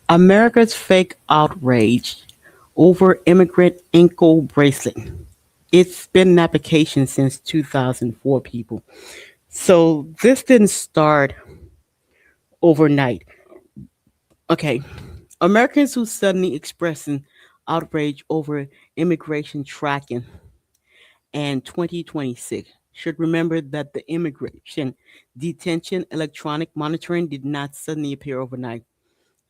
America's fake outrage over immigrant ankle bracelet. It's been an application since 2004, people. So this didn't start overnight. Okay. Americans who suddenly expressing outrage over immigration tracking and 2026 should remember that the immigration detention electronic monitoring did not suddenly appear overnight.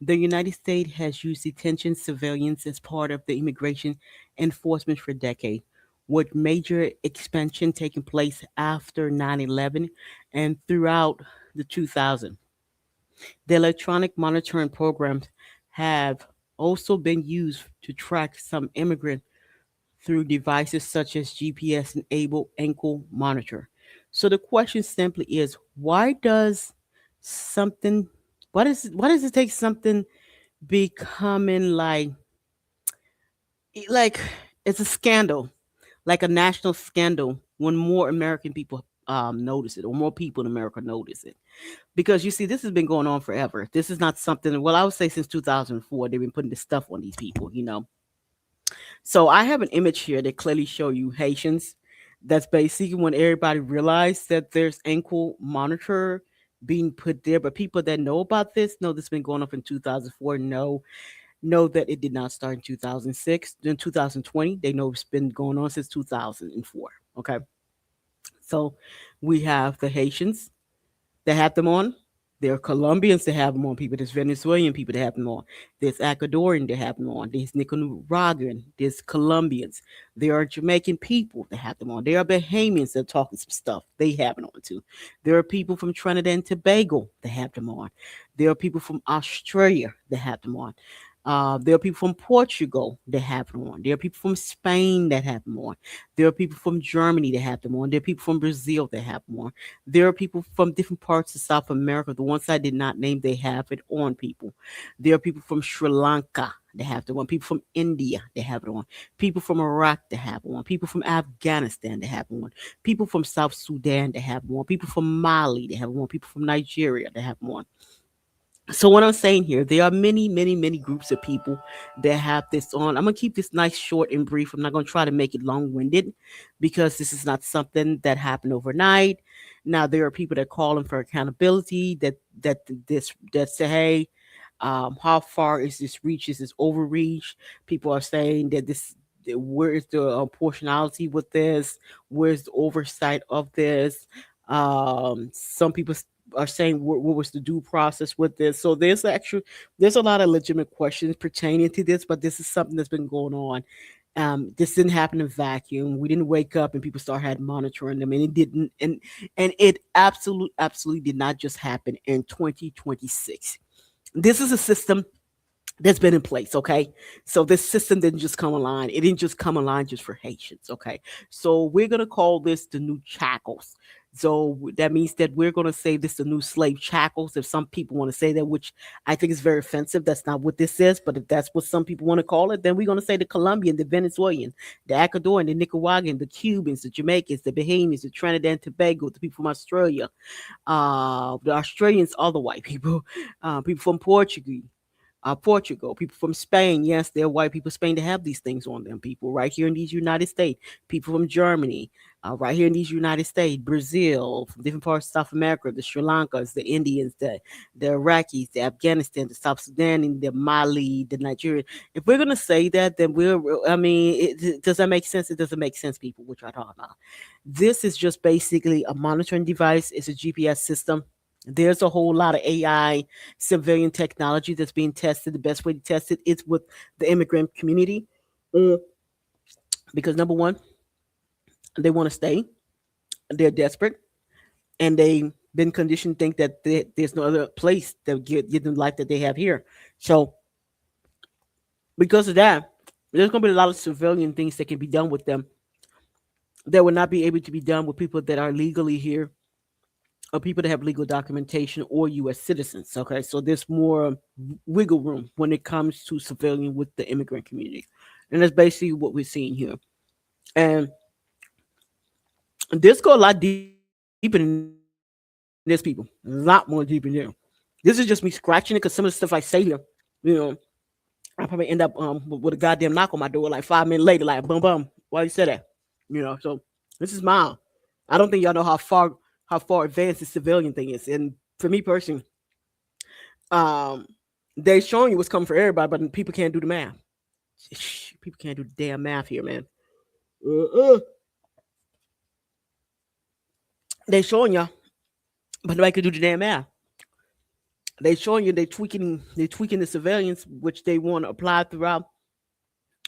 The United States has used detention surveillance as part of the immigration enforcement for decades, with major expansion taking place after 9/11 and throughout the 2000s. The electronic monitoring programs have also been used to track some immigrants through devices such as GPS enabled ankle monitor. So the question simply is something why does it take something becoming like it's a scandal, like a national scandal when more American people notice it or more people in America notice it? Because you see, this has been going on forever. This is not something, well, I would say since 2004, they've been putting this stuff on these people. So I have an image here that clearly show you Haitians. That's basically when everybody realized that there's ankle monitor being put there. But people that know about this know this has been going on in 2004. Know that it did not start in 2006. Then 2020, they know it's been going on since 2004. Okay. So we have the Haitians that have them on. There are Colombians that have them on. People, there's Venezuelan people that have them on. There's Ecuadorian that have them on. There's Nicaraguan. There's Colombians. There are Jamaican people that have them on. There are Bahamians that are talking some stuff. They have it on too. There are people from Trinidad and Tobago that have them on. There are people from Australia that have them on. There are people from Portugal that have them on. There are people from Spain that have them on. There are people from Germany that have them on. There are people from Brazil that have them on. There are people from different parts of South America. The ones I did not name, they have it on people. There are people from Sri Lanka that have it on. People from India that have it on. People from Iraq that have it on. People from Afghanistan that have it on. People from South Sudan that have it on. People from Mali that have it on. People from Nigeria that have it on. So what I'm saying here, there are many, many, many groups of people that have this on. I'm gonna keep this nice, short, and brief. I'm not gonna try to make it long-winded because this is not something that happened overnight. Now there are people that call them for accountability. That say, hey, how far is this reach? Is this overreach? People are saying that where is the proportionality with this? Where's the oversight of this? Some people are saying what was the due process with this. So there's a lot of legitimate questions pertaining to this, but this is something that's been going on. This didn't happen in vacuum. We didn't wake up and people started monitoring them, and it didn't. And it absolutely did not just happen in 2026. This is a system that's been in place, okay? So this system didn't just come online. It didn't just come online just for Haitians, okay? So we're gonna call this the new shackles. So that means that we're gonna say this the new slave shackles. If some people want to say that, which I think is very offensive, that's not what this is. But if that's what some people want to call it, then we're gonna say the Colombian, the Venezuelan, the Ecuadorian, the Nicaraguan, the Cubans, the Jamaicans, the Bahamians, the Trinidad and Tobago, the people from Australia, the Australians, all the white people, people from Portugal, people from Spain. Yes, there are white people in Spain that have these things on them. People right here in these United States. People from Germany, right here in these United States. Brazil, from different parts of South America. The Sri Lankans, the Indians, the Iraqis, the Afghanistan, the South Sudan, and the Mali, the Nigeria. If we're gonna say that, then I mean, does that make sense? It doesn't make sense, people. Which I talk about. This is just basically a monitoring device. It's a GPS system. There's a whole lot of AI civilian technology that's being tested. The best way to test it is with the immigrant community. Mm, because number one, they want to stay. They're desperate, and they've been conditioned to think that there's no other place that would give them the life that they have here. So because of that, there's going to be a lot of civilian things that can be done with them that will not be able to be done with people that are legally here or people that have legal documentation or U.S. citizens. Okay, so there's more wiggle room when it comes to civilian with the immigrant community, and that's basically what we're seeing here. And this go a lot deeper than this, people. A lot more deeper than there. This is just me scratching it because some of the stuff I say here You know, I probably end up with a goddamn knock on my door like 5 minutes later, like boom boom. Why you say that? So this is mine. I don't think y'all know how far advanced the civilian thing is. And for me personally, um, they showing you what's coming for everybody, but people can't do the math. People can't do the damn math here, man. Uh-uh. They showing you, but nobody can do the damn math. They showing you they tweaking the surveillance, which they want to apply throughout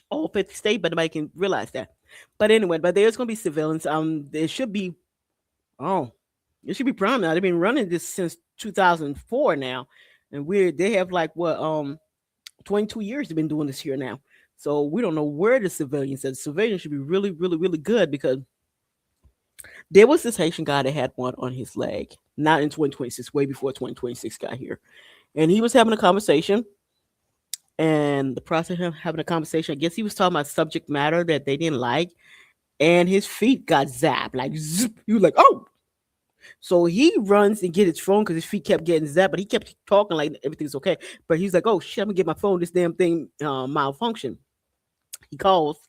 all 50 states, but nobody can realize that. But anyway, but there's gonna be surveillance. There should be oh, it should be prime now. They've been running this since 2004 now, and they have like what 22 years they've been doing this here now. So we don't know where the civilians. The civilians should be really, really, really good because there was this Haitian guy that had one on his leg, not in 2026, way before 2026 got here, and he was having a conversation. And the process of him having a conversation, I guess he was talking about subject matter that they didn't like, and his feet got zapped, like zip. You like, oh, so he runs and get his phone because his feet kept getting zapped, but he kept talking like everything's okay. But he's like, oh shit, I'm gonna get my phone. This damn thing malfunction. He calls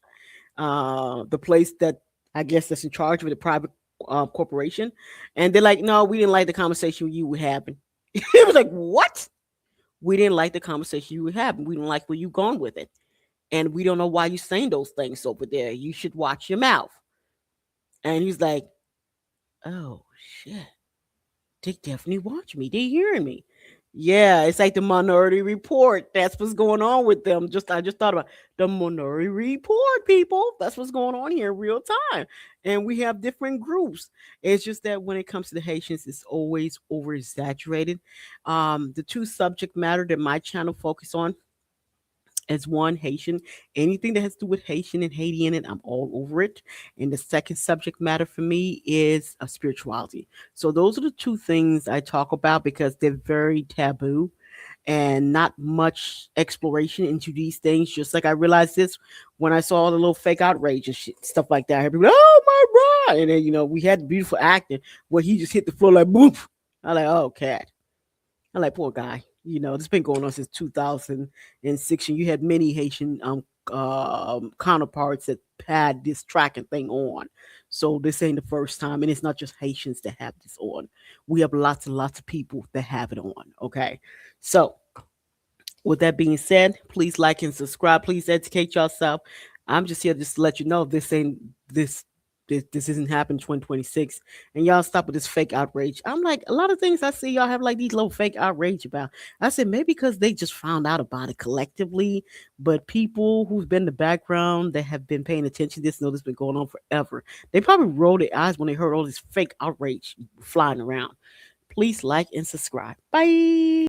the place that I guess that's in charge of the private corporation, and they're like, no, we didn't like the conversation you were having. It was like, what? We didn't like the conversation you were having. We don't like where you going with it, and we don't know why you saying those things over there. You should watch your mouth. And he's like, oh shit, they definitely watch me. They hearing me. Yeah, it's like the Minority Report. That's what's going on with them. I just thought about the Minority Report, people. That's what's going on here in real time. And we have different groups. It's just that when it comes to the Haitians, it's always over exaggerated. The two subject matter that my channel focus on as one Haitian. Anything that has to do with Haitian and Haiti in it, I'm all over it. And the second subject matter for me is spirituality. So those are the two things I talk about because they're very taboo and not much exploration into these things. Just like I realized this when I saw the little fake outrage and shit, stuff like that. People, oh my god! And then we had beautiful acting where he just hit the floor like boom. I'm like, oh cat. I'm like, poor guy. This been going on since 2006, and you had many Haitian counterparts that had this tracking thing on. So this ain't the first time, and it's not just Haitians that have this on. We have lots and lots of people that have it on. Okay, so with that being said, please like and subscribe. Please educate yourself. I'm just here just to let you know this ain't this isn't happening 2026, and y'all stop with this fake outrage. I'm like, a lot of things I see y'all have like these little fake outrage about. I said maybe because they just found out about it collectively, but people who've been in the background that have been paying attention to this know this been going on forever. They probably rolled their eyes when they heard all this fake outrage flying around. Please like and subscribe. Bye.